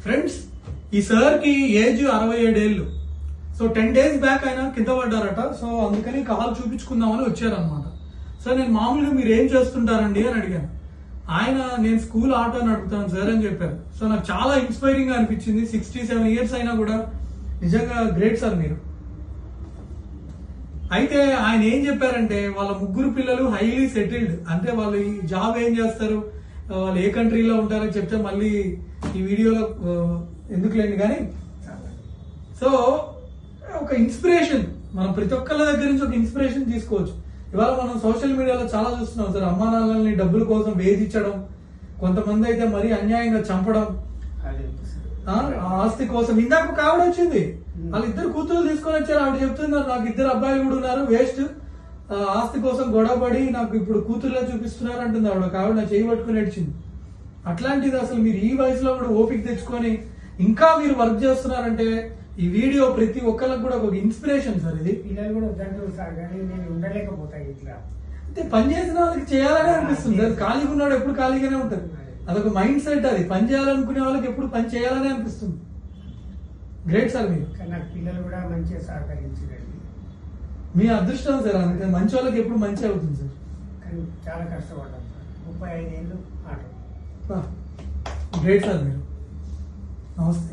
Friends, ఈ sir కి age 67 ఏళ్ళు. సో 10 days బ్యాక్ ఆయన కింద పడ్డారట. సో అందుకని కాల్ చూపించుకుందామని వచ్చారనమాట. సార్, నేను మామూలుగా మీరు ఏం చేస్తుంటారండి అని అడిగాను. ఆయన నేను స్కూల్ ఆటో నడుపుతాను సార్ అని చెప్పారు. సో నాకు చాలా ఇన్స్పైరింగ్ గా అనిపించింది. 67 years అయినా కూడా నిజంగా గ్రేట్ సార్ మీరు. అయితే ఆయన ఏం చెప్పారంటే వాళ్ళ 3 పిల్లలు హైలీ సెటిల్డ్, అంటే వాళ్ళు ఈ జాబ్ ఏం చేస్తారు, వాళ్ళు ఏ కంట్రీలో ఉంటారో చెప్తే మళ్ళీ ఈ వీడియోలో ఎందుకు లేని కానీ, సో ఒక ఇన్స్పిరేషన్ మనం ప్రతి ఒక్కళ్ళ దగ్గర నుంచి ఒక ఇన్స్పిరేషన్ తీసుకోవచ్చు. ఇవాళ మనం సోషల్ మీడియాలో చాలా చూస్తున్నాం సార్, అమ్మా నాన్నల్ని డబ్బుల కోసం వేధించడం, కొంతమంది అయితే మరీ అన్యాయంగా చంపడం, ఆస్తి కోసం. ఇందాక ఒక ఆవిడ వచ్చింది, వాళ్ళిద్దరు కూతురు తీసుకొని వచ్చారు. ఆవిడ చెప్తున్నారు నాకు 2 అబ్బాయిలు కూడా ఉన్నారు, వేస్ట్, ఆస్తి కోసం గొడవపడి నాకు ఇప్పుడు కూతురులా చూపిస్తున్నారు అంటుంది ఆవిడ. ఒక ఆవిడ నా చేయి పట్టుకుని నడిచింది. అట్లాంటిది అసలు మీరు ఈ వయసులో కూడా ఓపిక తెచ్చుకొని ఇంకా మీరు వర్క్ చేస్తున్నారంటే ఈ వీడియో ప్రతి ఒక్కరికి కూడా ఒక ఇన్స్పిరేషన్ సార్. ఇది పిల్లలు కూడా వద్దంటారు సార్, కానీ నేను ఉండలేకపోతాయి ఇట్లా. అంటే పని చేసిన వాళ్ళకి చేయాలనే అనిపిస్తుంది సార్. ఖాళీగా ఉన్నాడు ఎప్పుడు ఖాళీగానే ఉంటుంది. అదొక మైండ్ సెట్. అది పని చేయాలనుకునే వాళ్ళకి ఎప్పుడు పని చేయాలనే అనిపిస్తుంది. గ్రేట్ సార్ మీరు. కానీ నాకు పిల్లలు కూడా మంచిగా సహకరించారండి. మీ అదృష్టం సార్. అందుకని మంచి వాళ్ళకి ఎప్పుడు మంచి అవుతుంది సార్. కానీ చాలా కష్టపడ్డాను సార్. 35 ఏళ్ళు ఆటో. గ్రేట్ సార్ మీరు. నమస్తే.